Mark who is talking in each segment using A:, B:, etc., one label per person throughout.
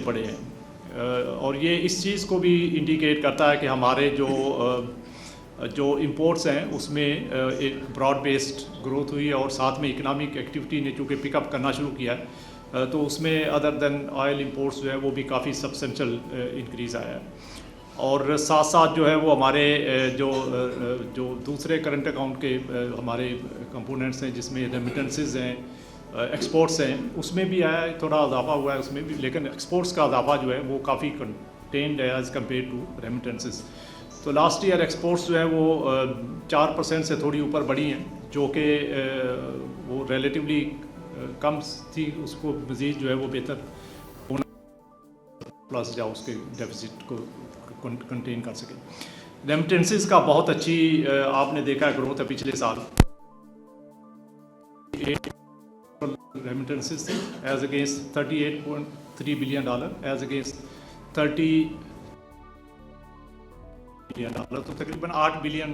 A: बढ़े हैं और ये इस चीज़ को भी इंडिकेट करता है कि हमारे जो इंपोर्ट्स हैं उसमें एक ब्रॉड बेस्ड ग्रोथ हुई है और साथ में इकोनॉमिक एक्टिविटी ने चूँकि पिकअप करना शुरू किया है तो उसमें अदर देन ऑयल इंपोर्ट्स जो है वो भी काफ़ी सब्सटेंशियल इंक्रीज़ आया है। और साथ साथ जो है वो हमारे जो दूसरे करंट अकाउंट के हमारे कंपोनेंट्स हैं जिसमें रेमिटेंसेस हैं, एक्सपोर्ट्स हैं, उसमें भी आया है, थोड़ा इजाफा हुआ है उसमें भी, लेकिन एक्सपोर्ट्स का इजाफा जो है वो काफ़ी कंटेन्ड है एज़ कम्पेयर टू रेमिटेंसेस। तो लास्ट ईयर एक्सपोर्ट्स जो है वो 4% से थोड़ी ऊपर बढ़ी हैं, जो कि वो रिलेटिवली कम थी, उसको मज़ीद जो है वो बेहतर होना प्लस या उसके डेफिसिट को कंटेन कर सके। रेमिटेंसेस का बहुत अच्छी आपने देखा ग्रोथ है पिछले साल, रेमिटेंसेस थे as against $38.3 billion as against $30 billion, तो तकरीबन $8 बिलियन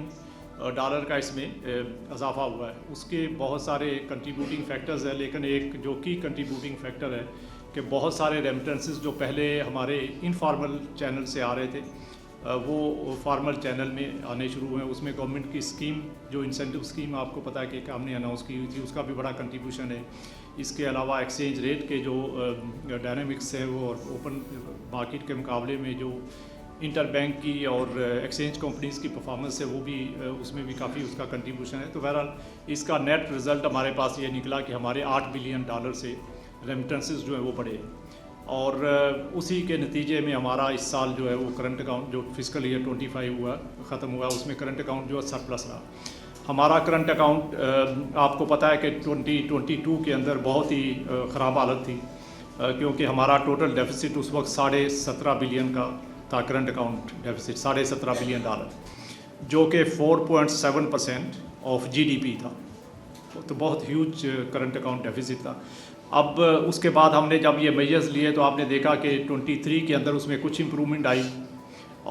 A: का इसमें इजाफा हुआ है। उसके बहुत सारे कंट्रीब्यूटिंग फैक्टर्स हैं, लेकिन एक जो की कंट्रीब्यूटिंग फैक्टर है कि बहुत सारे रेमिटेंसेस जो पहले हमारे इनफॉर्मल चैनल से आ रहे थे वो फॉर्मल चैनल में आने शुरू हुए। उसमें गवर्नमेंट की स्कीम, जो इंसेंटिव स्कीम आपको पता है कि हमने अनाउंस की हुई थी, उसका भी बड़ा कंट्रीब्यूशन है। इसके अलावा एक्सचेंज रेट के जो डायनामिक्स है वो ओपन मार्केट के मुकाबले में जो इंटर बैंक की और एक्सचेंज कंपनीज़ की परफॉर्मेंस है वो भी उसमें भी काफ़ी उसका कंट्रीब्यूशन है। तो बहरहाल इसका नेट रिज़ल्ट हमारे पास ये निकला कि हमारे $8 बिलियन से रेमिटेंसेस जो है वो बढ़े और उसी के नतीजे में हमारा इस साल जो है वो करंट अकाउंट जो फिस्कल ईयर 25 हुआ ख़त्म हुआ, उसमें करंट अकाउंट जो है सरप्लस रहा। हमारा करंट अकाउंट आपको पता है कि 2022 के अंदर बहुत ही ख़राब हालत थी क्योंकि हमारा टोटल डेफिसिट उस वक्त $17.5 बिलियन का था। करंट अकाउंट डेफिसिट $17.5 बिलियन, जो कि 4.7% ऑफ GDP था, तो बहुत ह्यूज करंट अकाउंट डेफिसिट था। अब उसके बाद हमने जब ये मेजर्स लिए तो आपने देखा कि 23 के अंदर उसमें कुछ इम्प्रूवमेंट आई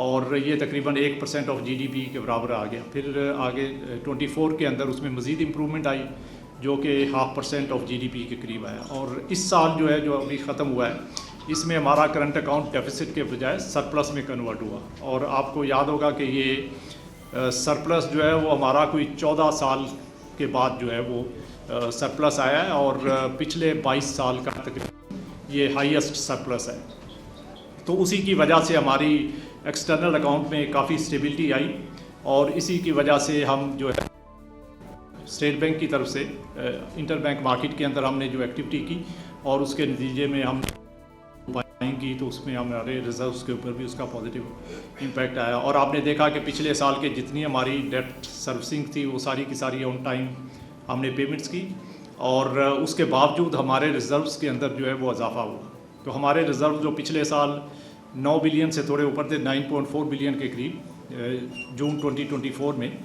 A: और ये तकरीबन 1% ऑफ GDP के बराबर आ गया। फिर आगे 24 के अंदर उसमें मज़ीद इम्प्रूवमेंट आई जो कि 0.5% ऑफ GDP के करीब आया। और इस साल जो है जो अभी ख़त्म हुआ है इसमें हमारा करंट अकाउंट डेफिसिट के बजाय सरप्लस में कन्वर्ट हुआ। और आपको याद होगा कि ये सरप्लस जो है वो हमारा कोई 14 साल के बाद जो है वो सरप्लस आया है और पिछले 22 साल का तकरीबन ये हाईएस्ट सरप्लस है। तो उसी की वजह से हमारी एक्सटर्नल अकाउंट में काफ़ी स्टेबिलिटी आई और इसी की वजह से हम जो है स्टेट बैंक की तरफ से इंटर बैंक मार्केट के अंदर हमने जो एक्टिविटी की और उसके नतीजे में हम पाएंगी तो उसमें हमारे रिजर्व्स के ऊपर भी उसका पॉजिटिव इम्पैक्ट आया। और आपने देखा कि पिछले साल के जितनी हमारी डेट सर्विसिंग थी वो सारी की सारी ऑन टाइम हमने पेमेंट्स की और उसके बावजूद हमारे रिज़र्व्स के अंदर जो है वो इजाफा हुआ। तो हमारे रिज़र्व जो पिछले साल 9 बिलियन से थोड़े ऊपर थे, 9.4 बिलियन के करीब जून 2024 में,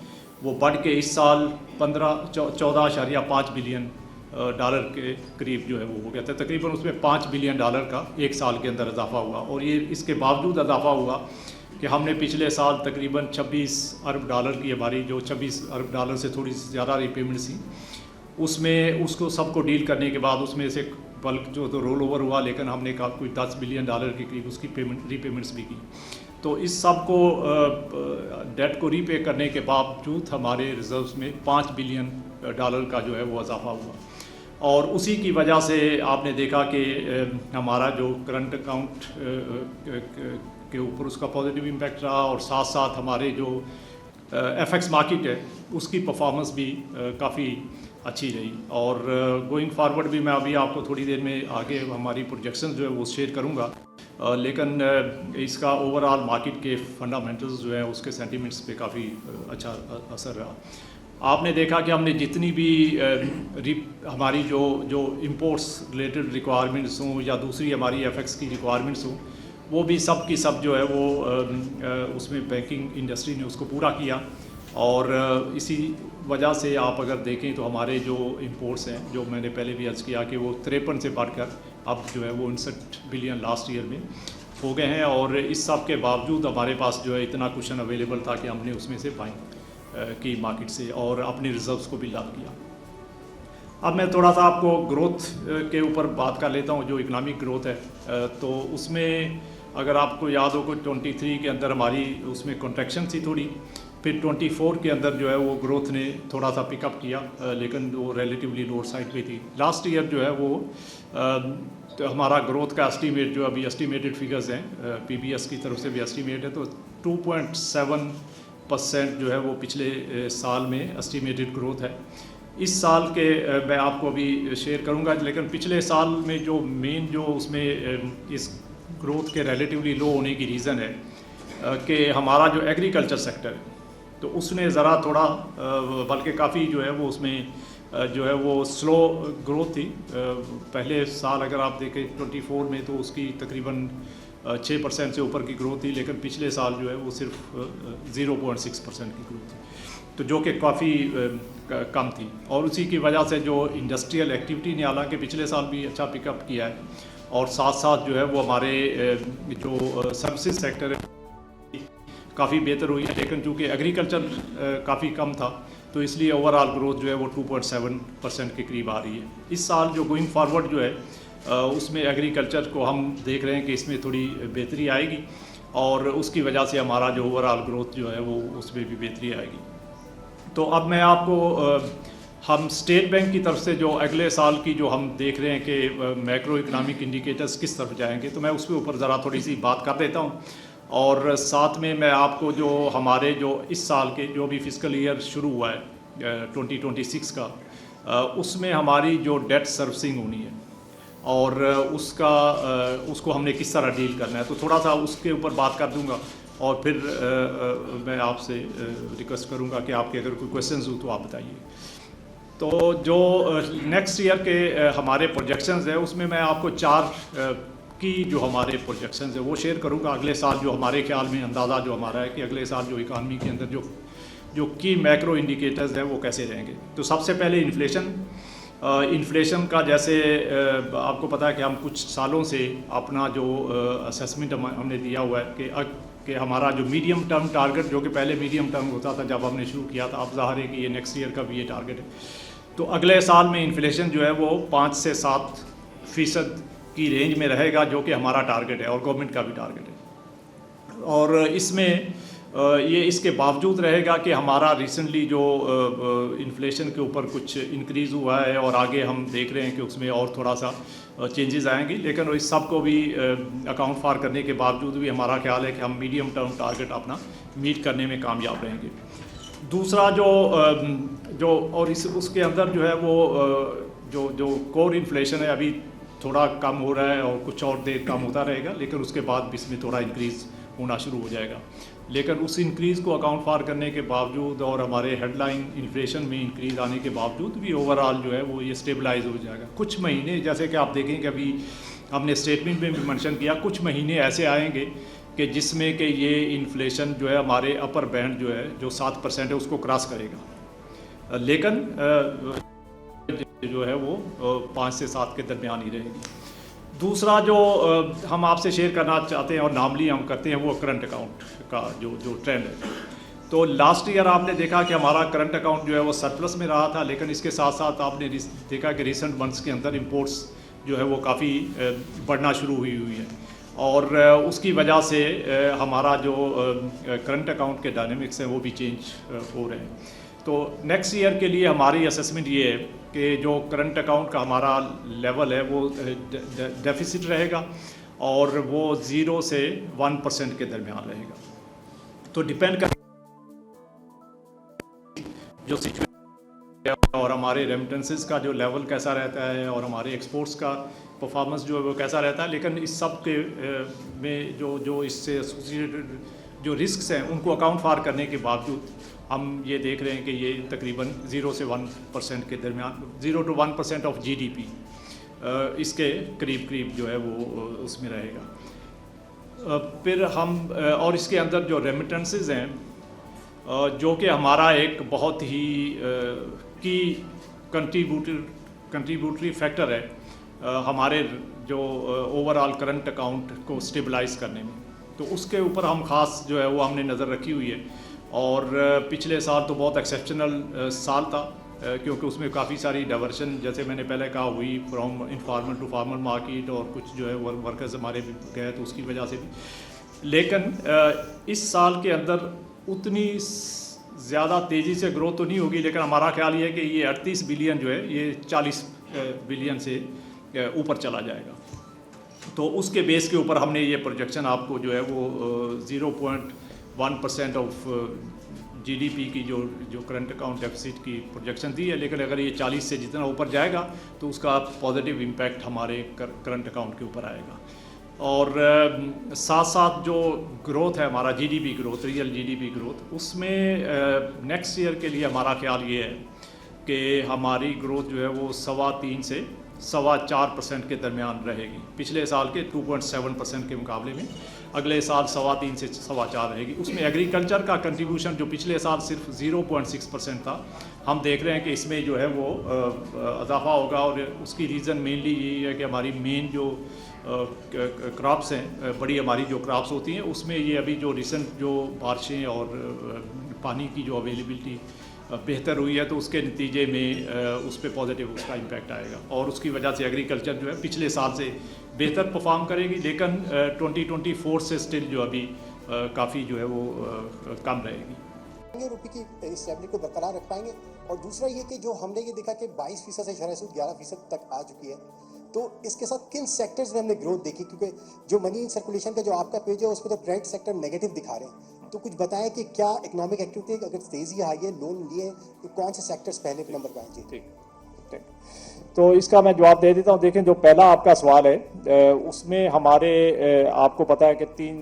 A: वो बढ़ के इस साल 14.5 बिलियन के करीब जो है वो हो गया था। तकरीबन उसमें $5 बिलियन का एक साल के अंदर इजाफा हुआ। और ये इसके बावजूद इजाफा हुआ कि हमने पिछले साल तकरीबन $26 अरब की हमारी जो $26 अरब से थोड़ी सी ज़्यादा रीपेमेंट्स थी, उसमें उसको सबको डील करने के बाद उसमें से बल्क जो तो रोल ओवर हुआ, लेकिन हमने कहा कोई $10 बिलियन के करीब उसकी रीपेमेंट्स भी की। तो इस सब को डेट को रीपे करने के बावजूद हमारे रिजर्व्स में $5 बिलियन का जो है वो इजाफा हुआ। और उसी की वजह से आपने देखा कि हमारा जो करंट अकाउंट के ऊपर उसका पॉजिटिव इम्पैक्ट रहा और साथ साथ हमारे जो FX मार्केट है उसकी परफॉर्मेंस भी काफ़ी अच्छी रही। और गोइंग फॉरवर्ड भी मैं अभी आपको थोड़ी देर में आगे हमारी प्रोजेक्शन जो है वो शेयर करूँगा, लेकिन इसका ओवरऑल मार्केट के फंडामेंटल्स जो है उसके सेंटिमेंट्स पे काफ़ी अच्छा असर रहा। आपने देखा कि हमने जितनी भी हमारी जो इंपोर्ट्स रिलेटेड रिक्वायरमेंट्स हों या दूसरी हमारी FX की रिक्वायरमेंट्स हों, वो भी सब की सब जो है वो उसमें बैंकिंग इंडस्ट्री ने उसको पूरा किया। और इसी वजह से आप अगर देखें तो हमारे जो इंपोर्ट्स हैं, जो मैंने पहले भी अर्ज़ किया कि वो 53 से बढ़कर अब जो है वो 59 बिलियन लास्ट ईयर में हो गए हैं। और इस सब के बावजूद हमारे पास जो है इतना कुशन अवेलेबल था कि हमने उसमें से बाइंग की मार्केट से और अपने रिजर्व्स को भी लाभ किया। अब मैं थोड़ा सा आपको ग्रोथ के ऊपर बात कर लेता हूँ, जो इकनॉमिक ग्रोथ है। तो उसमें अगर आपको याद हो कि 23 के अंदर हमारी उसमें कॉन्ट्रैक्शन थी थोड़ी, फिर 24 के अंदर जो है वो ग्रोथ ने थोड़ा सा पिकअप किया, लेकिन वो रिलेटिवली लोअर साइड पे थी। लास्ट ईयर जो है वो तो हमारा ग्रोथ का एस्टीमेट जो अभी एस्टीमेटेड फिगर्स हैं पीबीएस की तरफ से भी एस्टीमेट है, तो 2.7% जो है वो पिछले साल में एस्टीमेटेड ग्रोथ है। इस साल के मैं आपको अभी शेयर करूंगा, लेकिन पिछले साल में जो मेन जो उसमें इस ग्रोथ के रिलेटिवली लो होने की रीज़न है कि हमारा जो एग्रीकल्चर सेक्टर है तो उसने ज़रा थोड़ा बल्कि काफ़ी जो है वो उसमें जो है वो स्लो ग्रोथ थी। पहले साल अगर आप देखें 24 में तो उसकी तकरीबन 6% से ऊपर की ग्रोथ थी, लेकिन पिछले साल जो है वो सिर्फ 0.6% की ग्रोथ थी, तो जो कि काफ़ी कम थी। और उसी की वजह से जो इंडस्ट्रियल एक्टिविटी ने हालांकि पिछले साल भी अच्छा पिकअप किया है, और साथ साथ जो है वो हमारे जो सर्विसेज सेक्टर है काफ़ी बेहतर हुई है, लेकिन चूँकि एग्रीकल्चर काफ़ी कम था तो इसलिए ओवरऑल ग्रोथ जो है वो 2.7% के करीब आ रही है। इस साल जो गोइंग फॉरवर्ड जो है उसमें एग्रीकल्चर को हम देख रहे हैं कि इसमें थोड़ी बेहतरी आएगी, और उसकी वजह से हमारा जो ओवरऑल ग्रोथ जो है वो उसमें भी बेहतरी आएगी। तो अब मैं आपको हम स्टेट बैंक की तरफ से जो अगले साल की जो हम देख रहे हैं कि मैक्रो इकनॉमिक इंडिकेटर्स किस तरफ जाएंगे, तो मैं उसके ऊपर ज़रा थोड़ी सी बात कर देता हूँ। और साथ में मैं आपको जो हमारे जो इस साल के जो भी फिस्कल ईयर शुरू हुआ है 2026 का, उसमें हमारी जो डेट सर्विसिंग होनी है और उसको हमने किस तरह डील करना है, तो थोड़ा सा उसके ऊपर बात कर दूंगा। और फिर मैं आपसे रिक्वेस्ट करूंगा कि आपके अगर कोई क्वेश्चंस हो तो आप बताइए। तो जो नेक्स्ट ईयर के हमारे प्रोजेक्शंस है उसमें मैं आपको 4 की जो हमारे प्रोजेक्शंस है वो शेयर करूंगा। अगले साल जो हमारे ख्याल में अंदाज़ा जो हमारा है कि अगले साल जो इकानमी के अंदर जो की मैक्रो इंडिकेटर्स हैं वो कैसे रहेंगे। तो सबसे पहले इन्फ्लेशन का जैसे आपको पता है कि हम कुछ सालों से अपना जो असेसमेंट हमने दिया हुआ है कि हमारा जो मीडियम टर्म टारगेट, जो कि पहले मीडियम टर्म होता था जब हमने शुरू किया था, अब ज़ाहिर है कि ये नेक्स्ट ईयर का भी ये टारगेट है। तो अगले साल में इन्फ्लेशन जो है वो 5 से 7% की रेंज में रहेगा, जो कि हमारा टारगेट है और गवर्नमेंट का भी टारगेट है। और इसमें ये इसके बावजूद रहेगा कि हमारा रिसेंटली जो इन्फ्लेशन के ऊपर कुछ इंक्रीज़ हुआ है और आगे हम देख रहे हैं कि उसमें और थोड़ा सा चेंजेस आएंगी, लेकिन इस सब को भी अकाउंट फॉर करने के बावजूद भी हमारा ख्याल है कि हम मीडियम टर्म टारगेट अपना मीट करने में कामयाब रहेंगे। दूसरा जो और उसके अंदर जो है वो जो कोर इन्फ्लेशन है अभी थोड़ा कम हो रहा है और कुछ और देर कम होता रहेगा, लेकिन उसके बाद इसमें थोड़ा इंक्रीज़ होना शुरू हो जाएगा। लेकिन उस इंक्रीज़ को अकाउंट फॉर करने के बावजूद और हमारे हेडलाइन इन्फ्लेशन में इंक्रीज़ आने के बावजूद भी ओवरऑल जो है वो ये स्टेबलाइज हो जाएगा। कुछ महीने जैसे कि आप देखें कि अभी हमने स्टेटमेंट में भी मेंशन किया, कुछ महीने ऐसे आएंगे कि जिसमें कि ये इन्फ्लेशन जो है हमारे अपर बैंड जो है जो 7% है उसको क्रॉस करेगा, लेकिन जो है वो 5 से 7 के दरमियान ही रहेगी। दूसरा जो हम आपसे शेयर करना चाहते हैं और नॉर्मली हम करते हैं वो करंट अकाउंट का जो ट्रेंड है। तो लास्ट ईयर आपने देखा कि हमारा करंट अकाउंट जो है वो सरप्लस में रहा था, लेकिन इसके साथ साथ आपने देखा कि रिसेंट मंथ्स के अंदर इंपोर्ट्स जो है वो काफ़ी बढ़ना शुरू हुई है, और उसकी वजह से हमारा जो करंट अकाउंट के डायनेमिक्स हैं वो भी चेंज हो रहे हैं। तो नेक्स्ट ईयर के लिए हमारी असेसमेंट ये है कि जो करंट अकाउंट का हमारा लेवल है वो डेफिसिट रहेगा और वो 0 से 1% के दरमियान रहेगा। तो डिपेंड कर जो सिचुएशन और हमारे रेमिटेंसेस का जो लेवल कैसा रहता है और हमारे एक्सपोर्ट्स का परफॉर्मेंस जो है वो कैसा रहता है, लेकिन इस सब के में जो इससे एसोसिएटेड जो रिस्क्स हैं उनको अकाउंट फॉर करने के बावजूद हम ये देख रहे हैं कि ये तकरीबन 0 से 1% के दरमियान 0 to 1% ऑफ GDP इसके करीब जो है वो उसमें रहेगा। फिर हम और इसके अंदर जो रेमिटेंसेस हैं जो कि हमारा एक बहुत ही की कंट्रीब्यूटरी फैक्टर है हमारे जो ओवरऑल करंट अकाउंट को स्टेबलाइज करने में, तो उसके ऊपर हम खास जो है वो हमने नज़र रखी हुई है। और पिछले साल तो बहुत एक्सेप्शनल साल था क्योंकि उसमें काफ़ी सारी डाइवर्शन, जैसे मैंने पहले कहा, हुई from informal to formal market, और कुछ जो है वर्कर्स हमारे भी गए तो उसकी वजह से भी। लेकिन इस साल के अंदर उतनी ज़्यादा तेज़ी से ग्रोथ तो नहीं होगी, लेकिन हमारा ख्याल ये है कि ये 38 बिलियन जो है ये 40 बिलियन से ऊपर चला जाएगा। तो उसके बेस के ऊपर हमने ये प्रोजेक्शन आपको जो है वो 0.1% ऑफ जीडीपी की जो करंट अकाउंट डेफिसिट की प्रोजेक्शन दी है। लेकिन अगर ये 40 से जितना ऊपर जाएगा तो उसका पॉजिटिव इम्पैक्ट हमारे करंट अकाउंट के ऊपर आएगा। और साथ साथ जो ग्रोथ है हमारा GDP growth, real GDP growth, उसमें नेक्स्ट ईयर के लिए हमारा ख्याल ये है कि हमारी ग्रोथ जो है वो 3.25 से 4.25% के दरमियान रहेगी। पिछले साल के 2.7% के मुकाबले में अगले साल 3.25 से 4.25 रहेगी। उसमें एग्रीकल्चर का कंट्रीब्यूशन जो पिछले साल सिर्फ 0.6% था, हम देख रहे हैं कि इसमें जो है वो इजाफा होगा। और उसकी रीज़न मेनली यही है कि हमारी मेन जो क्रॉप्स हैं, बड़ी हमारी जो क्रॉप्स होती हैं, उसमें ये अभी जो रिसेंट जो बारिशें और पानी की जो अवेलेबिलिटी बेहतर हुई है, तो उसके नतीजे में उस पर पॉजिटिव उसका इम्पैक्ट आएगा। और उसकी वजह से एग्रीकल्चर जो है पिछले साल से बेहतर परफॉर्म करेगी। लेकिन 2024 से स्टिल जो अभी काफ़ी जो है वो कम रहेगी।
B: रुपये की स्टेबिलिटी को बरकरार रख पाएंगे। और दूसरा ये कि जो हमने ये देखा कि 22% से शरह सूद 11% तक आ चुकी है, तो इसके साथ किन सेक्टर्स में हमने ग्रोथ देखी? क्योंकि जो मनी इन सर्कुलेशन का जो आपका पेज है उसमें तो प्राइवेट सेक्टर नेगेटिव दिखा रहे हैं, तो कुछ बताएं कि क्या इकोनॉमिक एक्टिविटी अगर तेजी आई है, लोन लिए, तो कौन से सेक्टर्स पहले नंबर पर आए? जी
C: ठीक, तो इसका मैं जवाब दे देता हूँ। देखें, जो पहला आपका सवाल है उसमें हमारे आपको पता है कि 3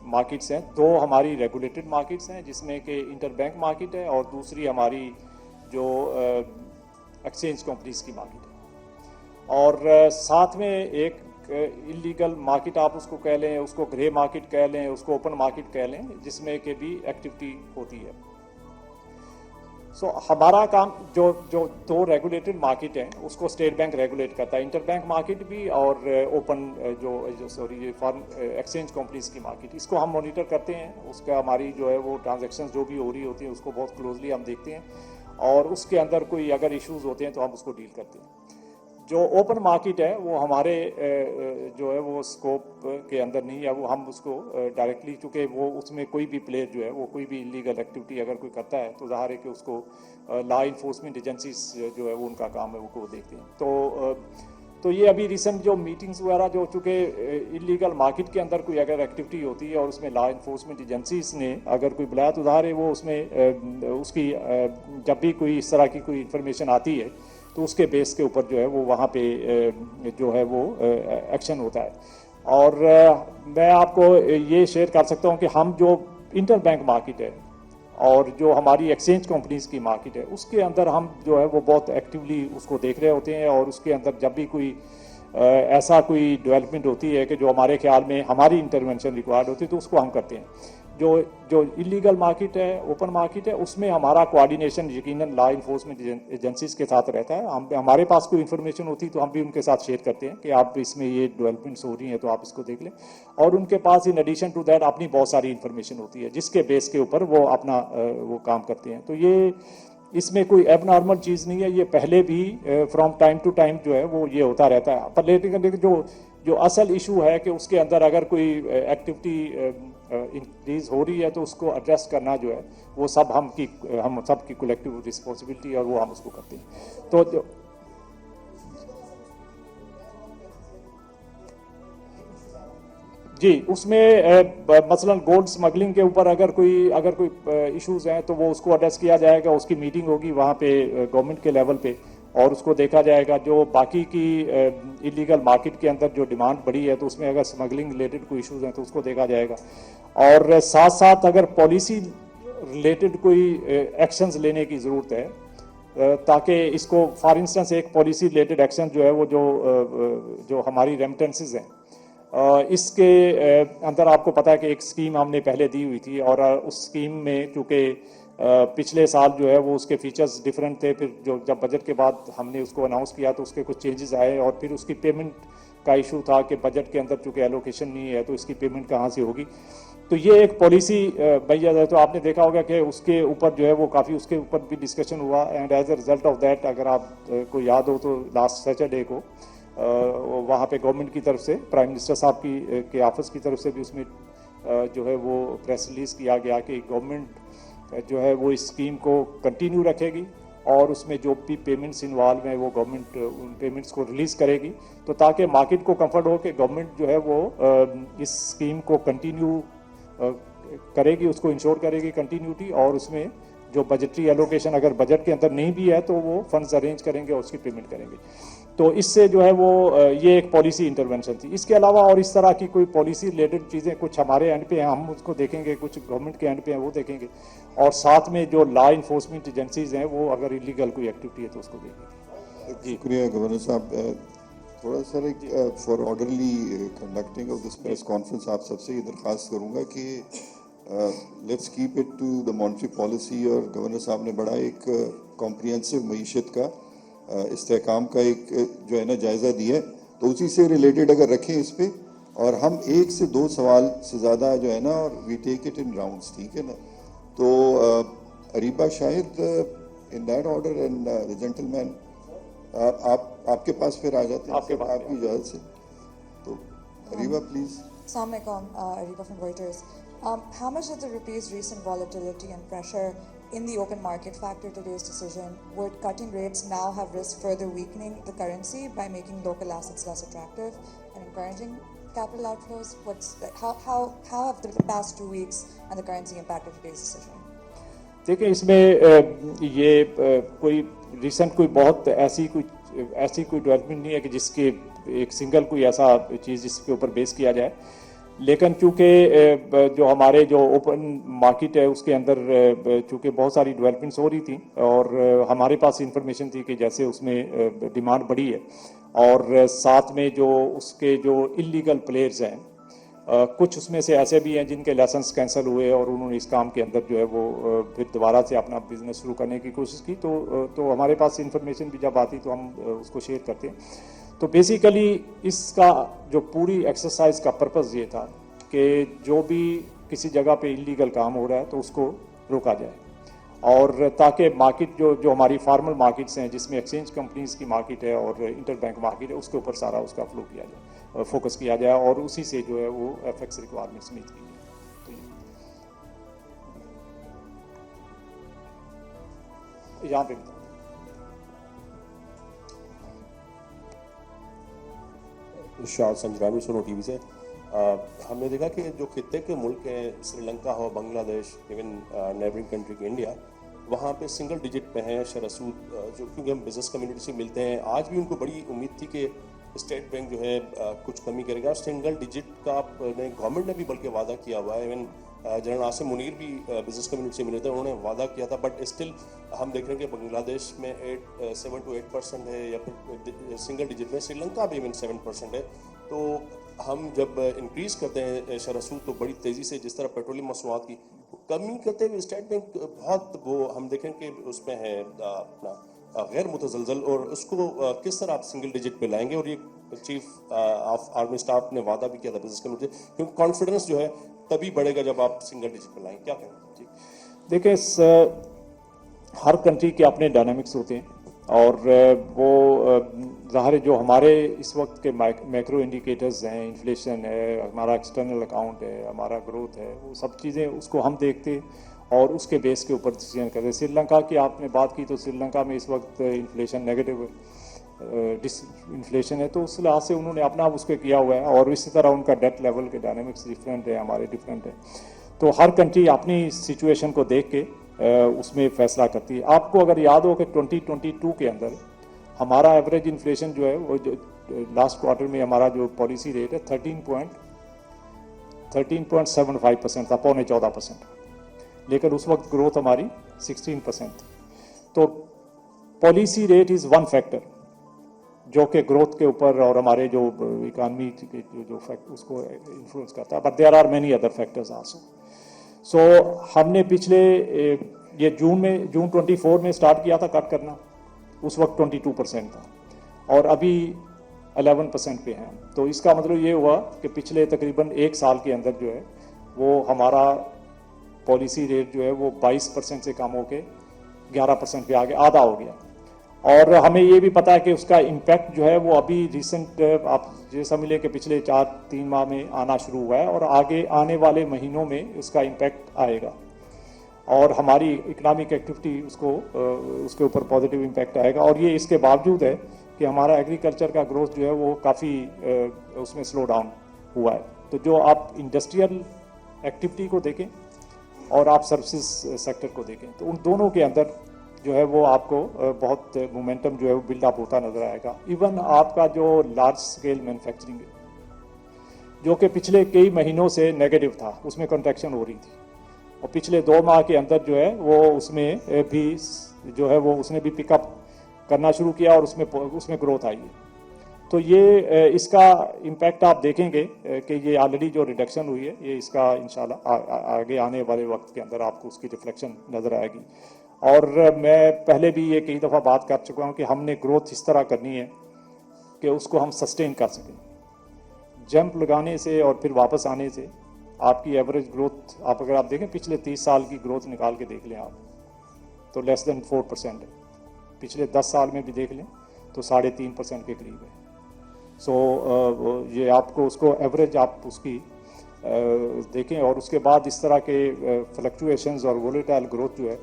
C: मार्केट्स हैं। 2 हमारी रेगुलेटेड मार्केट्स हैं जिसमें कि इंटरबैंक मार्केट है, और दूसरी हमारी जो एक्सचेंज कंपनीज की मार्केट है। और साथ में एक इलीगल मार्केट आप उसको कह लें, उसको ग्रे मार्केट कह लें, उसको ओपन मार्केट कह लें, जिसमें के भी एक्टिविटी होती है। सो हमारा काम जो 2 रेगुलेटेड मार्केट हैं उसको स्टेट बैंक रेगुलेट करता है, इंटरबैंक मार्केट भी और ओपन जो फॉरेन एक्सचेंज कंपनीज की मार्केट, इसको हम मॉनिटर करते हैं। उसका हमारी जो है वो ट्रांजैक्शंस जो भी हो रही होती हैं उसको बहुत क्लोजली हम देखते हैं, और उसके अंदर कोई अगर इश्यूज होते हैं तो हम उसको डील करते हैं। जो ओपन मार्केट है वो हमारे जो है वो स्कोप के अंदर नहीं है, वो हम उसको डायरेक्टली, चूँकि वो उसमें कोई भी प्लेयर जो है वो कोई भी इलीगल एक्टिविटी अगर कोई करता है तो ज़ाहिर है कि उसको लॉ इन्फोर्समेंट एजेंसीज जो है वो उनका काम है वो देखते हैं। तो ये अभी रिसेंट जो मीटिंग्स वगैरह जो चूँकि इलीगल मार्केट के अंदर कोई अगर एक्टिविटी होती है और उसमें लॉ इन्फोर्समेंट एजेंसीज ने अगर कोई बुलाया तो ज़ाहिर है वो उसमें उसकी जब भी कोई इस तरह की कोई इन्फॉर्मेशन आती है तो उसके बेस के ऊपर जो है वो वहाँ पे जो है वो एक्शन होता है। और मैं आपको ये शेयर कर सकता हूँ कि हम जो इंटरबैंक मार्केट है और जो हमारी एक्सचेंज कंपनीज की मार्केट है उसके अंदर हम जो है वो बहुत एक्टिवली उसको देख रहे होते हैं, और उसके अंदर जब भी कोई ऐसा कोई डेवलपमेंट होती है कि जो हमारे ख्याल में हमारी इंटरवेंशन रिक्वायर्ड होती है तो उसको हम करते हैं। जो इलीगल मार्केट है, ओपन मार्केट है, उसमें हमारा कोऑर्डिनेशन यकीनन लॉ इन्फोर्समेंट एजेंसीज के साथ रहता है। हमारे पास कोई इन्फॉर्मेशन होती है तो हम भी उनके साथ शेयर करते हैं कि आप इसमें ये डेवलपमेंट्स हो रही हैं तो आप इसको देख लें, और उनके पास इन एडिशन टू दैट अपनी बहुत सारी इन्फॉर्मेशन होती है जिसके बेस के ऊपर वो अपना वो काम करते हैं। तो ये इसमें कोई एबनॉर्मल चीज़ नहीं है, ये पहले भी फ्रॉम टाइम टू टाइम जो है वो ये होता रहता है। पर लेकिन जो असल इशू है कि उसके अंदर अगर कोई एक्टिविटी इंक्रीज हो रही है तो उसको एड्रेस करना जो है वो हम सब की कलेक्टिव रिस्पॉन्सिबिलिटी, और वो हम उसको करते हैं। तो जी, उसमें मसलन गोल्ड स्मगलिंग के ऊपर अगर कोई इश्यूज हैं तो वो उसको एड्रेस किया जाएगा। उसकी मीटिंग होगी वहाँ पे गवर्नमेंट के लेवल पे, और उसको देखा जाएगा। जो बाकी की इलीगल मार्केट के अंदर जो डिमांड बढ़ी है तो उसमें अगर स्मगलिंग रिलेटेड कोई इश्यूज हैं तो उसको देखा जाएगा। और साथ साथ अगर पॉलिसी रिलेटेड कोई एक्शंस लेने की ज़रूरत है ताकि इसको, फॉर इंस्टेंस एक पॉलिसी रिलेटेड एक्शन जो है वो जो हमारी रेमिटेंसेस हैं इसके अंदर आपको पता है कि एक स्कीम हमने पहले दी हुई थी, और उस स्कीम में चूँकि पिछले साल जो है वो उसके फीचर्स डिफरेंट थे, फिर जब बजट के बाद हमने उसको अनाउंस किया तो उसके कुछ चेंजेस आए और फिर उसकी पेमेंट का इशू था कि बजट के अंदर चूंकि एलोकेशन नहीं है तो इसकी पेमेंट कहाँ से होगी। तो ये एक पॉलिसी भैया जाए तो आपने देखा होगा कि उसके ऊपर जो है वो काफ़ी उसके ऊपर भी डिस्कशन हुआ and as a result of that अगर आप को याद हो तो लास्ट सैटरडे को वहाँ पे गवर्नमेंट की तरफ से प्राइम मिनिस्टर साहब के ऑफिस की तरफ से भी उसमें जो है वो प्रेस रिलीज किया गया कि गवर्नमेंट जो है वो इस स्कीम को कंटिन्यू रखेगी और उसमें जो भी पेमेंट्स इन्वॉल्व हैं वो गवर्नमेंट उन पेमेंट्स को रिलीज करेगी, तो ताकि मार्केट को कंफर्ट हो कि गवर्नमेंट जो है वो इस स्कीम को कंटिन्यू करेगी, उसको इंश्योर करेगी कंटिन्यूटी, और उसमें जो बजटरी एलोकेशन अगर बजट के अंदर नहीं भी है तो वो फंड्स अरेंज करेंगे और उसकी पेमेंट करेंगे। तो इससे जो है वो ये एक पॉलिसी इंटरवेंशन थी। इसके अलावा और इस तरह की कोई पॉलिसी रिलेटेड चीज़ें कुछ हमारे एंड पे हैं, हम उसको देखेंगे, कुछ गवर्नमेंट के एंड पे हैं वो देखेंगे, और साथ में जो लॉ इन्फोर्समेंट एजेंसीज हैं वो अगर इलीगल कोई एक्टिविटी है तो उसको देखेंगे।
D: जी शुक्रिया गवर्नर साहब। थोड़ा सा for orderly conducting of this press conference आप सबसे ये दरख्वास्त करूँगा कि let's keep it to the monetary policy, और गवर्नर साहब ने बड़ा एक कॉम्प्रिहेंसिव मईशत का इस्तेहकाम का एक जो है ना जायज़ा दिया है, तो उसी से रिलेटेड अगर रखें इस पे, और हम 1 से 2 सवाल से ज़्यादा जो है ना, और we take it in rounds, ठीक है ना। तो Ariba Shahid in that order and the gentleman आपके पास फिर आ जाते हैं
C: आपके पास
D: आपकी इजाज़त से। तो Ariba please.
E: Assalamu alaikum, Ariba from Reuters. How much did the rupee's recent volatility and pressure in the open market factor today's decision? Would cutting rates now have risked further weakening the currency by making local assets less attractive and encouraging capital outflows? How have the past 2 weeks and the currency impacted today's decision?
C: देखिए इसमें ये कोई recent कोई बहुत ऐसी कोई development नहीं है कि जिसके एक सिंगल कोई ऐसा चीज़ जिसके ऊपर बेस किया जाए, लेकिन चूँकि जो हमारे जो ओपन मार्केट है उसके अंदर चूँकि बहुत सारी डेवलपमेंट्स हो रही थी और हमारे पास इंफॉर्मेशन थी कि जैसे उसमें डिमांड बढ़ी है, और साथ में जो उसके जो इलीगल प्लेयर्स हैं कुछ उसमें से ऐसे भी हैं जिनके लाइसेंस कैंसिल हुए और उन्होंने इस काम के अंदर जो है वो फिर दोबारा से अपना बिजनेस शुरू करने की कोशिश की। तो हमारे पास इंफॉर्मेशन भी जब आती तो हम उसको शेयर करते हैं। तो बेसिकली इसका जो पूरी एक्सरसाइज का पर्पस ये था कि जो भी किसी जगह पे इलीगल काम हो रहा है तो उसको रोका जाए, और ताकि मार्केट जो हमारी फॉर्मल मार्केट्स हैं जिसमें एक्सचेंज कंपनीज की मार्केट है और इंटरबैंक मार्केट है उसके ऊपर सारा उसका फ्लो किया जाए, फोकस किया जाए, और उसी से जो है वो एफएक्स रिक्वायरमेंट्स मीट की जाए। तो यहाँ पे
F: शाह संजरानी सुनो टीवी से। हमने देखा कि जो खित्ते के मुल्क हैं, श्रीलंका हो, बांग्लादेश, इवन नेबरिंग कंट्री की इंडिया, वहाँ पे सिंगल डिजिट पे हैं शरह सूद, जो क्योंकि हम बिजनेस कम्युनिटी से मिलते हैं। आज भी उनको बड़ी उम्मीद थी कि स्टेट बैंक जो है कुछ कमी करेगा, और सिंगल डिजिट का गवर्नमेंट ने भी बल्कि वादा किया हुआ है। इवन जनरल आसिम मुनीर भी बिजनेस कम्युनिटी से मिले थे, उन्होंने वादा किया था, बट स्टिल हम देख रहे हैं कि बांग्लादेश में 7 to 8% है, या फिर सिंगल डिजिट में श्रीलंका भी इवन 7% है। तो हम जब इंक्रीज करते हैं शरह सूद तो बड़ी तेज़ी से, जिस तरह पेट्रोलियम मसनूआत की कमी करते हुए स्टेट बैंक बहुत वो हम देखें कि उसमें है अपना गैर मुतजलजल, और उसको किस तरह आप सिंगल डिजिट पे लाएंगे। और ये चीफ ऑफ आर्मी स्टाफ ने वादा भी किया था बिजनेस कम्युनिटी, क्योंकि कॉन्फिडेंस जो है तभी बढ़ेगा जब आप सिंगल डिजिट पे लाएंगे। क्या कहेंगे जी?
C: देखिए हर कंट्री के अपने डायनामिक्स होते हैं, और वो ज़ाहिर है जो हमारे इस वक्त के मैक्रो इंडिकेटर्स हैं, इन्फ्लेशन है, हमारा एक्सटर्नल अकाउंट है, हमारा ग्रोथ है, वो सब चीज़ें उसको हम देखते हैं और उसके बेस के ऊपर डिसीजन करते हैं। श्रीलंका की आपने बात की तो श्रीलंका में इस वक्त इन्फ्लेशन नेगेटिव इन्फ्लेशन है, तो उस लिहाज से उन्होंने अपना उसके किया हुआ है, और इसी तरह उनका डेट लेवल के डायनामिक्स डिफरेंट है, हमारे डिफरेंट है। तो हर कंट्री अपनी सिचुएशन को देख के उसमें फैसला करती है। आपको अगर याद हो कि 2022 के अंदर हमारा एवरेज इन्फ्लेशन जो है वो जो लास्ट क्वार्टर में हमारा जो पॉलिसी रेट है 13.75% था, 14%, लेकिन उस वक्त ग्रोथ हमारी 16% थी। तो policy rate is one factor जो कि ग्रोथ के ऊपर और हमारे जो इकानमी जो फैक्ट उसको इन्फ्लुएंस करता है, but there are many other factors also. So हमने पिछले ये जून 24 में स्टार्ट किया था कट करना, उस वक्त 22% था, और अभी 11% पे हैं। तो इसका मतलब ये हुआ कि पिछले तकरीबन एक साल के अंदर जो है वो हमारा पॉलिसी रेट जो है वो 22% से कम होके 11% पे आ गया, आधा हो गया। और हमें ये भी पता है कि उसका इम्पैक्ट जो है वो अभी रिसेंट आप ये समझ लें कि पिछले 4-3 माह में आना शुरू हुआ है और आगे आने वाले महीनों में उसका इम्पैक्ट आएगा और हमारी इकोनॉमिक एक्टिविटी उसके ऊपर पॉजिटिव इम्पैक्ट आएगा। और ये इसके बावजूद है कि हमारा एग्रीकल्चर का ग्रोथ जो है वो काफ़ी उसमें स्लो डाउन हुआ है। तो जो आप इंडस्ट्रियल एक्टिविटी को देखें और आप सर्विसेज सेक्टर को देखें तो उन दोनों के अंदर जो है वो आपको बहुत मोमेंटम जो है वो बिल्डअप होता नजर आएगा। इवन आपका जो लार्ज स्केल मैन्युफैक्चरिंग है जो कि पिछले कई महीनों से नेगेटिव था, उसमें कंट्रैक्शन हो रही थी और पिछले 2 माह के अंदर जो है वो उसमें भी जो है वो उसने भी पिकअप करना शुरू किया और उसमें ग्रोथ आई है। तो ये इसका इम्पैक्ट आप देखेंगे कि ये ऑलरेडी जो रिडक्शन हुई है ये इसका इंशाल्लाह आगे आने वाले वक्त के अंदर आपको उसकी रिफ्लेक्शन नज़र आएगी। और मैं पहले भी ये कई दफ़ा बात कर चुका हूँ कि हमने ग्रोथ इस तरह करनी है कि उसको हम सस्टेन कर सकें। जंप लगाने से और फिर वापस आने से आपकी एवरेज ग्रोथ आप अगर आप देखें पिछले 30 साल की ग्रोथ निकाल के देख लें आप तो लेस देन 4% है। पिछले 10 साल में भी देख लें तो 3.5% के करीब है। ये आपको उसको एवरेज आप उसकी देखें और उसके बाद इस तरह के फ्लक्चुएशंस और वोलेटाइल ग्रोथ जो है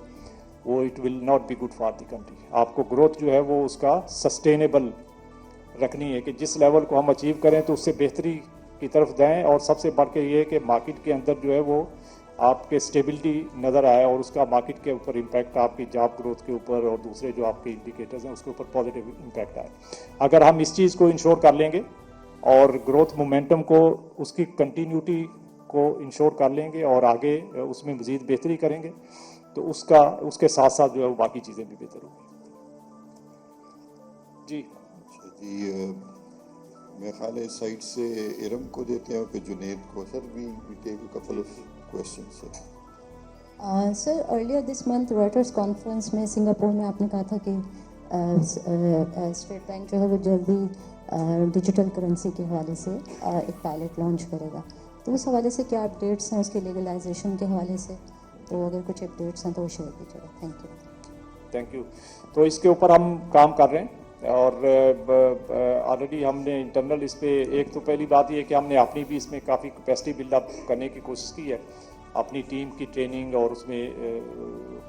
C: वो it will not be good for the country. आपको ग्रोथ जो है वो उसका सस्टेनेबल रखनी है कि जिस लेवल को हम अचीव करें तो उससे बेहतरी की तरफ जाएं और सबसे बढ़ के ये कि मार्केट के अंदर जो है वो आपके स्टेबिलिटी नज़र आए और उसका मार्केट के ऊपर इम्पैक्ट आपकी जॉब ग्रोथ के ऊपर और दूसरे जो आपके इंडिकेटर्स हैं उसके ऊपर पॉजिटिव इम्पैक्ट आए। अगर हम इस चीज़ को इंश्योर कर लेंगे और ग्रोथ मोमेंटम को उसकी कंटिन्यूटी को इंश्योर कर लेंगे और आगे उसमें मज़ीद बेहतरी करेंगे तो उसके साथ साथ जो है वो बाकी चीज़ें भी बेहतर होंगी। जी
D: मैं ख्याल है इस साइड से इरम को देते हैं फिर जुनेद को। Sir we take a couple of questions sir.
G: Sir earlier this month Reuters conference में सिंगापुर में आपने कहा था कि स्टेट बैंक जो है वो जल्दी डिजिटल करेंसी के हवाले से एक पायलट लॉन्च करेगा, तो उस हवाले से क्या अपडेट्स हैं उसके लीगलाइजेशन के हवाले से? तो अगर कुछ अपडेट्स हैं तो वो शेयर कीजिएगा। Thank you.
C: तो इसके ऊपर हम काम कर रहे हैं और ऑलरेडी हमने इंटरनल इस पे एक तो पहली बात ये कि हमने अपनी भी इसमें काफ़ी कैपेसिटी बिल्डअप करने की कोशिश की है, अपनी टीम की ट्रेनिंग और उसमें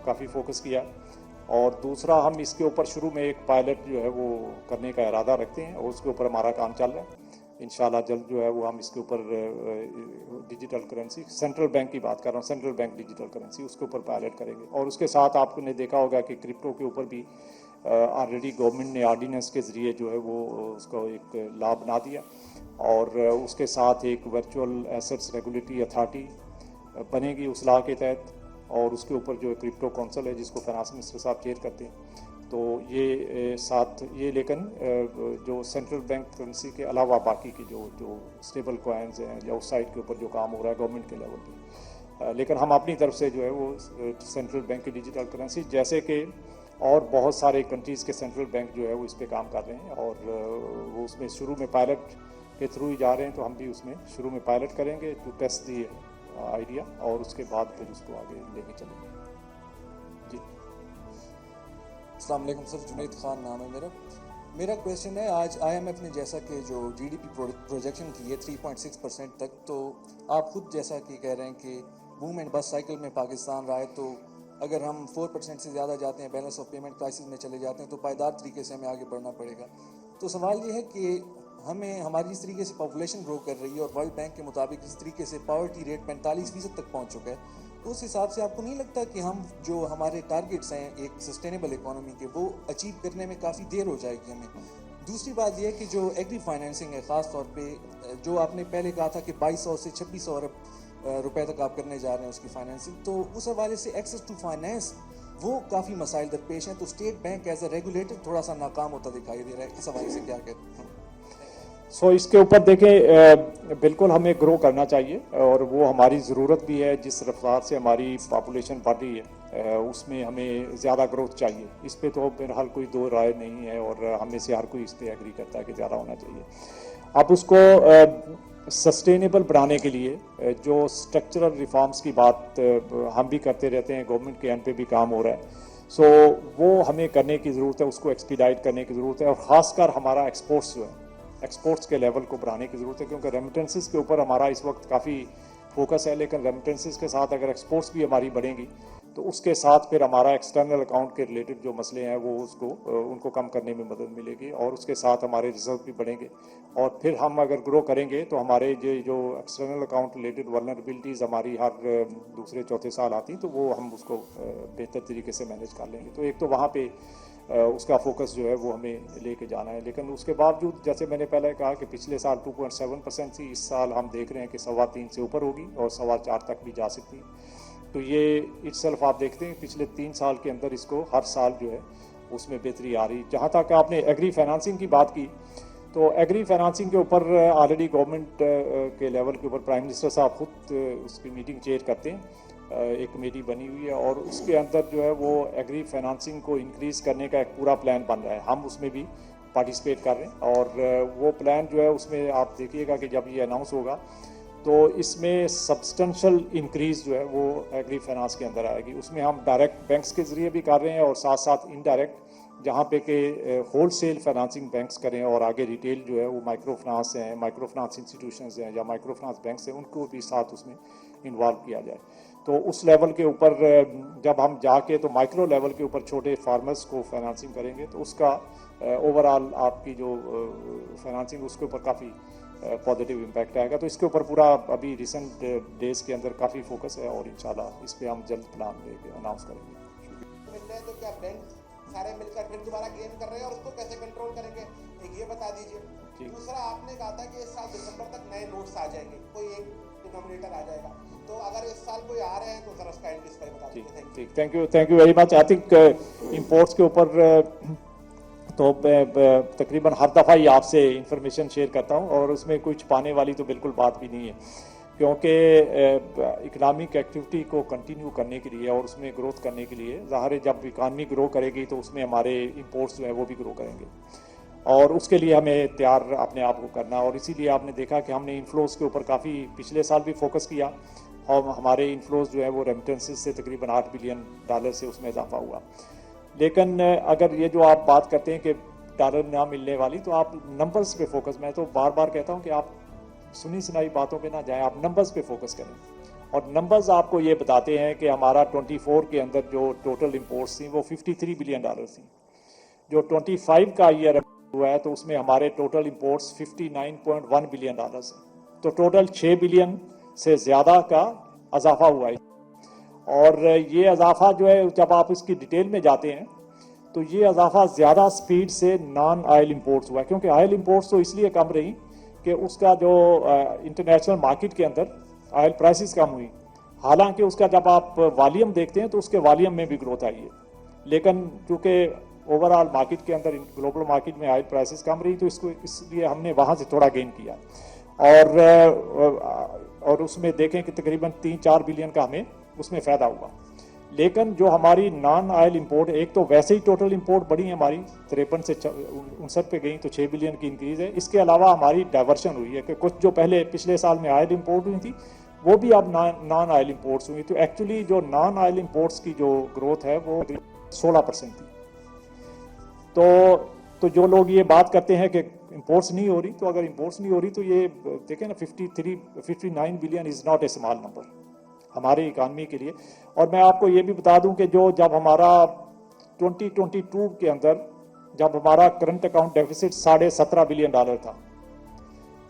C: काफ़ी फोकस किया। और दूसरा हम इसके ऊपर शुरू में एक पायलट जो है वो करने का इरादा रखते हैं और उसके ऊपर हमारा काम चल रहा है। इंशाल्लाह जल्द जो है वो हम इसके ऊपर डिजिटल करेंसी, सेंट्रल बैंक की बात कर रहा हूँ, सेंट्रल बैंक डिजिटल करेंसी उसके ऊपर पायलट करेंगे। और उसके साथ आपने देखा होगा कि क्रिप्टो के ऊपर भी ऑलरेडी गवर्नमेंट ने ऑर्डिनेंस के ज़रिए जो है वो उसको एक लाभ बना दिया और उसके साथ एक वर्चुअल एसेट्स रेगुलेटरी अथॉरिटी बनेगी उस लॉ के तहत और उसके ऊपर जो क्रिप्टो काउंसिल है जिसको फाइनेंस मिनिस्टर साहब चेयर करते हैं। तो ये साथ ये लेकिन जो सेंट्रल बैंक करेंसी के अलावा बाकी की जो स्टेबल कॉइन्स हैं या उस साइड के ऊपर जो काम हो रहा है गवर्नमेंट के लेवल पे, लेकिन हम अपनी तरफ से जो है वो सेंट्रल बैंक की डिजिटल करेंसी जैसे कि और बहुत सारे कंट्रीज़ के सेंट्रल बैंक जो है वो इस पे काम कर रहे हैं और वो उसमें शुरू में पायलट के थ्रू ही जा रहे हैं। तो हम भी उसमें शुरू में पायलट करेंगे टू टेस्ट दी आइडिया और उसके बाद फिर उसको आगे लेके चलेंगे। जी
H: अस्सलाम वालेकुम सर, जुनैद खान नाम है मेरा क्वेश्चन है, आज IMF ने जैसा कि जो GDP प्रोजेक्शन की है 3.6% तक, तो आप खुद जैसा कि कह रहे हैं कि बूम एंड बस्ट साइकिल में पाकिस्तान रहा है, तो अगर हम 4% से ज़्यादा जाते हैं, बैलेंस ऑफ पेमेंट क्राइसिस में चले जाते हैं, तो पायदार तरीके से हमें आगे बढ़ना पड़ेगा। तो सवाल ये है कि हमें हमारी इस तरीके से पॉपुलेशन ग्रो कर रही है और वर्ल्ड बैंक के मुताबिक इस तरीके से पॉवर्टी रेट 45% तक पहुंच चुका है, तो उस हिसाब से आपको नहीं लगता कि हम जो हमारे टारगेट्स हैं एक सस्टेनेबल इकोनॉमी के वो अचीव करने में काफ़ी देर हो जाएगी हमें? दूसरी बात यह है कि जो एग्री फाइनेंसिंग है, ख़ास तौर पे जो आपने पहले कहा था कि 2200 से 2600 अरब रुपए तक आप करने जा रहे हैं उसकी फाइनेंसिंग, तो उस हवाले से एक्सेस टू फाइनेंस वो काफ़ी मसाइल दरपेश हैं। तो State Bank as a regulator थोड़ा सा नाकाम होता दिखाई दे रहा है, इस हवाले से क्या कहते हैं?
C: सो इसके ऊपर देखें बिल्कुल हमें ग्रो करना चाहिए और वो हमारी ज़रूरत भी है। जिस रफ्तार से हमारी पॉपुलेशन बढ़ रही है उसमें हमें ज़्यादा ग्रोथ चाहिए। इस पे तो बहरहाल कोई दो राय नहीं है और हम में से हर कोई इस पे एग्री करता है कि ज़्यादा होना चाहिए। अब उसको सस्टेनेबल बनाने के लिए जो स्ट्रक्चरल रिफॉर्म्स की बात हम भी करते रहते हैं, गवर्नमेंट के एंड पे भी काम हो रहा है। सो वो हमें करने की ज़रूरत है, उसको एक्सपीडाइट करने की ज़रूरत है और ख़ासकर हमारा एक्सपोर्ट्स जो है, एक्सपोर्ट्स के लेवल को बढ़ाने की ज़रूरत है क्योंकि रेमिटेंसेस के ऊपर हमारा इस वक्त काफ़ी फोकस है। लेकिन रेमिटेंसेस के साथ अगर एक्सपोर्ट्स भी हमारी बढ़ेंगी तो उसके साथ फिर हमारा एक्सटर्नल अकाउंट के रिलेटेड जो मसले हैं वो उनको कम करने में मदद मिलेगी और उसके साथ हमारे रिजर्व भी बढ़ेंगे। और फिर हम अगर ग्रो करेंगे तो हमारे जो एक्सटर्नल अकाउंट रिलेटेड वल्नरेबिलिटीज़ हमारी हर दूसरे चौथे साल आती तो वो हम उसको बेहतर तरीके से मैनेज कर लेंगे। तो एक तो वहाँ पे उसका फोकस जो है वो हमें लेके जाना है। लेकिन उसके बावजूद जैसे मैंने पहले कहा कि पिछले साल 2.7% थी, इस साल हम देख रहे हैं कि 3.25 से ऊपर होगी और 4.25 तक भी जा सकती है। तो ये इटसेल्फ आप देखते हैं पिछले 3 साल के अंदर इसको हर साल जो है उसमें बेहतरी आ रही। जहाँ तक आपने एग्री फाइनेंसिंग की बात की तो एग्री फाइनेंसिंग के ऊपर ऑलरेडी गवर्नमेंट के लेवल के ऊपर प्राइम मिनिस्टर साहब खुद उसकी मीटिंग चेयर करते हैं। एक कमेटी बनी हुई है और उसके अंदर जो है वो एग्री फाइनेंसिंग को इंक्रीज़ करने का एक पूरा प्लान बन रहा है। हम उसमें भी पार्टिसिपेट कर रहे हैं और वो प्लान जो है उसमें आप देखिएगा कि जब ये अनाउंस होगा तो इसमें सब्सटेंशियल इंक्रीज़ जो है वो एग्री फाइनेंस के अंदर आएगी। उसमें हम डायरेक्ट बैंक्स के ज़रिए भी कर रहे हैं और साथ साथ इनडायरेक्ट जहाँ पे के होल सेल फाइनेंसिंग बैंक्स करें और आगे रिटेल जो है वो माइक्रो फाइनेंस हैं, माइक्रो फाइनेंस इंस्टीट्यूशंस हैं या माइक्रो फाइनेंस बैंक्स हैं, उनको भी साथ उसमें इन्वॉल्व किया जाए। तो उस लेवल के ऊपर जब हम जाके तो माइक्रो लेवल के ऊपर छोटे फार्मर्स को फाइनेंसिंग करेंगे तो उसका ओवरऑल आपकी जो फाइनेंसिंग उसके ऊपर काफ़ी पॉजिटिव इम्पैक्ट आएगा। तो इसके ऊपर पूरा अभी रिसेंट डेज के अंदर काफ़ी फोकस है और इंशाल्लाह इस पे हम जल्द प्लान लेके अनाउंस करेंगे।
B: मिल रहे हैं तो क्या बैंक सारे मिलकर फिर दोबारा गेम कर रहे हैं और उसको कैसे कंट्रोल करेंगे, एक ये बता दीजिए। दूसरा आपने कहा था कि इस साल दिसंबर तक नए नोट्स आ जाएंगे, कोई एक डिनोमिनेटर आ जाएगा, तो अगर इस साल कोई आ रहे हैं तो जरा उसका एंड पर बता दीजिए।
C: Thank you very much. I think imports के ऊपर तो तकरीबन हर दफ़ा ही आपसे इंफॉर्मेशन शेयर करता हूँ और उसमें कुछ छुपाने वाली तो बिल्कुल बात भी नहीं है क्योंकि इकनॉमिक एक्टिविटी को कंटिन्यू करने के लिए और उसमें ग्रोथ करने के लिए ज़ाहिर है जब इकानमी ग्रो करेगी तो उसमें हमारे इंपोर्ट्स जो है वो भी ग्रो करेंगे और उसके लिए हमें तैयार अपने आप को करना। और इसीलिए आपने देखा कि हमने इन्फ्लोज़ के ऊपर काफ़ी पिछले साल भी फोकस किया और हमारे इन्फ्लोज़ जो है वो रेमिटेंसेस से तकरीबन $8 बिलियन से उसमें इजाफा हुआ। लेकिन अगर ये जो आप बात करते हैं कि डॉलर ना मिलने वाली तो आप नंबर्स पे फोकस, मैं तो बार बार कहता हूँ कि आप सुनी सुनाई बातों पे ना जाएं, आप नंबर्स पे फोकस करें और नंबर्स आपको ये बताते हैं कि हमारा 24 के अंदर जो टोटल इंपोर्ट्स थी वो $53 बिलियन थी। जो 25 का ईयर हुआ है तो उसमें हमारे टोटल इंपोर्ट्स $59.1 बिलियन है। तो टोटल 6 बिलियन से ज़्यादा का इजाफा हुआ है और ये इजाफा जो है जब आप इसकी डिटेल में जाते हैं तो ये इजाफा ज़्यादा स्पीड से नॉन ऑयल इंपोर्ट्स हुआ है क्योंकि ऑयल इंपोर्ट्स तो इसलिए कम रही कि उसका जो इंटरनेशनल मार्केट के अंदर ऑयल प्राइसेस कम हुई। हालांकि उसका जब आप वॉल्यूम देखते हैं तो उसके वॉल्यूम में भी ग्रोथ आई है, लेकिन चूँकि ओवरऑल मार्केट के अंदर ग्लोबल मार्केट में ऑयल प्राइसेस कम रही तो इसलिए हमने वहाँ से थोड़ा गेन किया और उसमें देखें कि तकरीबन 3-4 बिलियन का हमें उसमें फ़ायदा हुआ। लेकिन जो हमारी नॉन ऑयल इंपोर्ट, एक तो वैसे ही टोटल इंपोर्ट बढ़ी है हमारी 53 से 59 पे गई तो 6 बिलियन की इंक्रीज़ है। इसके अलावा हमारी डाइवर्शन हुई है कि कुछ जो पहले पिछले साल में ऑयल इंपोर्ट हुई थी वो भी अब नॉन ऑयल इंपोर्ट्स हुई। तो एक्चुअली जो नॉन ऑयल इंपोर्ट्स की जो ग्रोथ है वो 16% थी। तो जो लोग ये बात करते हैं कि इंपोर्ट्स नहीं हो रही, तो अगर इंपोर्ट्स नहीं हो रही तो ये देखें ना 59 billion is not a small number हमारे इकानमी के लिए। और मैं आपको ये भी बता दूं कि जो जब हमारा 2022 के अंदर जब हमारा करंट अकाउंट डेफिसिट $17.5 बिलियन था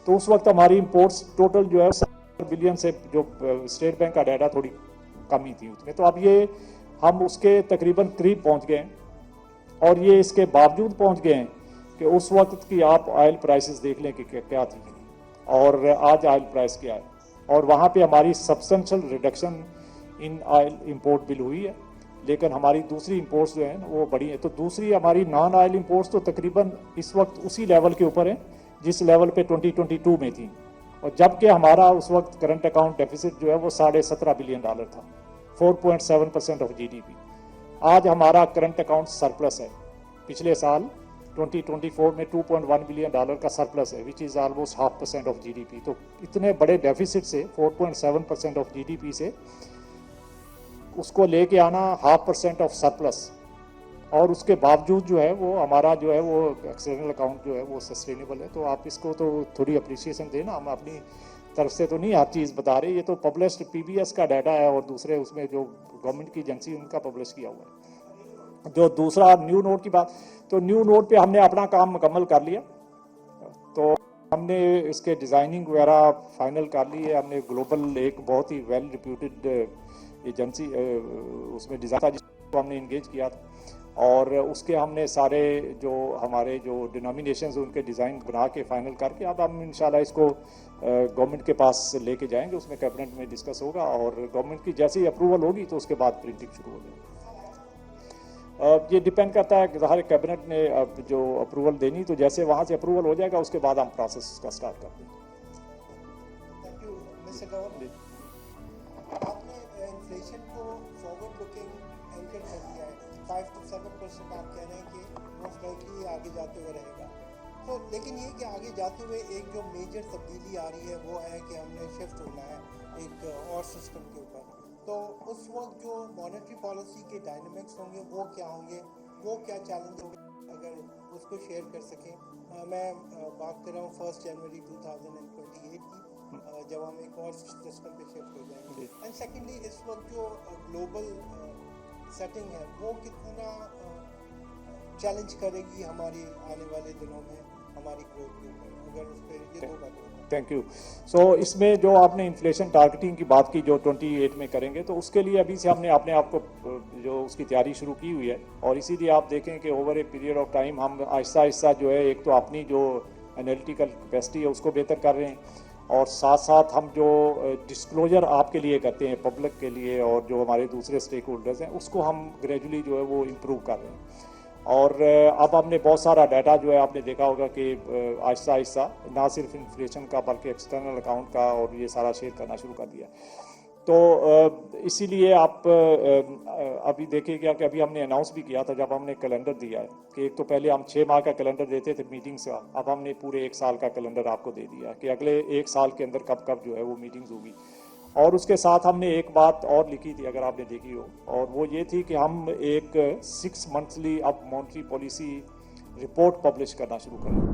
C: तो उस वक्त हमारी इंपोर्ट्स टोटल जो है 70 बिलियन से, जो स्टेट बैंक का डाटा थोड़ी कमी थी उसमें, तो अब ये हम उसके तकरीबन करीब पहुंच गए और ये इसके बावजूद पहुंच गए हैं कि उस वक्त की आप ऑयल प्राइसेस देख लें कि क्या थी और आज ऑयल प्राइस क्या है और वहाँ पे हमारी substantial reduction in oil import bill हुई है, लेकिन हमारी दूसरी इंपोर्ट्स जो हैं वो बढ़ी है। तो दूसरी हमारी नॉन ऑयल इंपोर्ट्स तो तकरीबन इस वक्त उसी लेवल के ऊपर हैं जिस लेवल पे 2022 में थी, और जबकि हमारा उस वक्त करंट अकाउंट डेफिसिट जो है वो $17.5 बिलियन था, 4.7% ऑफ जीडीपी। आज हमारा करंट अकाउंट सरप्लस है। पिछले साल 2024 में $2.1 बिलियन का सरप्लस है, which is almost 0.5% of GDP. तो इतने बड़े डेफिसिट से 4.7% ऑफ जीडीपी से उसको लेके आना 0.5% ऑफ सरप्लस, और उसके बावजूद जो है वो हमारा जो है वो एक्सटर्नल अकाउंट जो है वो सस्टेनेबल है। तो आप इसको तो थोड़ी अप्रिसिएशन देना, हम अपनी तरफ से तो नहीं हर चीज़ बता रहे, ये तो पब्लिश्ड पीबीएस का डाटा है और दूसरे उसमें जो गवर्नमेंट की एजेंसी उनका पब्लिश किया हुआ है। जो दूसरा न्यू नोट की बात, तो न्यू नोट पे हमने अपना काम मुकम्मल कर लिया, तो हमने इसके डिज़ाइनिंग वगैरह फाइनल कर ली है। हमने ग्लोबल एक बहुत ही वेल रिप्यूटेड एजेंसी उसमें डिज़ाइन जिसको हमने इंगेज किया था, और उसके हमने सारे जो हमारे जो डिनोमिनेशंस उनके डिज़ाइन बना के फाइनल करके अब हम इंशाल्लाह इसको गवर्नमेंट के पास लेके जाएंगे। उसमें कैबिनेट में डिस्कस होगा और गवर्नमेंट की जैसे ही अप्रूवल होगी तो उसके बाद प्रिंटिंग शुरू हो जाएगी। ये डिपेंड करता है कि हर कैबिनेट ने अब जो अप्रूवल देनी, तो जैसे वहाँ से अप्रूवल हो जाएगा उसके बाद हम प्रोसेस का स्टार्ट कर देंगे।
B: Thank you mister governor. आपने इन्फ्लेशन को फॉरवर्ड लुकिंग एंकर कर दिया है, 5 to 7% आप कह रहे हैं कि मोस्ट लाइकली आगे जाते हुए रहेगा। तो लेकिन ये कि आगे जाते हुए एक जो मेजर तब्दीली आ रही है वो है कि हमने शिफ्ट होना है एक और सिस्टम के ऊपर। तो उस वक्त जो मॉनेटरी पॉलिसी के डायनामिक्स होंगे वो क्या होंगे, वो क्या चैलेंज होंगे, अगर उसको शेयर कर सकें। मैं बात कर रहा हूँ 1 जनवरी 2028 की, जब हम एक और सिस्टम पे शिफ्ट हो जाएंगे। एंड सेकेंडली इस वक्त जो ग्लोबल सेटिंग है वो कितना चैलेंज करेगी हमारी आने वाले दिनों में हमारी ग्रोथ के ऊपर, अगर उस पर ये दो बातें।
C: Thank you. सो इसमें जो आपने इन्फ्लेशन टारगेटिंग की बात की जो 28 में करेंगे, तो उसके लिए अभी से हमने अपने आप को जो उसकी तैयारी शुरू की हुई है, और इसीलिए आप देखें कि over a period of time हम आहिस्ता आहिस्ता जो है एक तो अपनी जो एनालिटिकल कैपेसिटी है उसको बेहतर कर रहे हैं, और साथ साथ हम जो डिस्क्लोजर आपके लिए करते हैं पब्लिक के लिए और जो हमारे दूसरे स्टेक होल्डर्स हैं उसको हम ग्रेजुअली जो है वो इम्प्रूव कर रहे हैं। और अब हमने बहुत सारा डाटा जो है आपने देखा होगा कि आहिस्ता आहिस्ता ना सिर्फ इन्फ्लेशन का बल्कि एक्सटर्नल अकाउंट का और ये सारा शेयर करना शुरू कर दिया। तो इसीलिए आप अभी देखिएगा कि अभी हमने अनाउंस भी किया था जब हमने कैलेंडर दिया है कि एक तो पहले हम 6 माह का कैलेंडर देते थे मीटिंग्स का, अब हमने पूरे 1 साल का कैलेंडर आपको दे दिया कि अगले 1 साल के अंदर कब कब जो है वो मीटिंग्स होगी। और उसके साथ हमने एक बात और लिखी थी, अगर आपने देखी हो, और वो ये थी कि हम एक 6 मंथली अब मॉनेटरी पॉलिसी रिपोर्ट पब्लिश करना शुरू करें।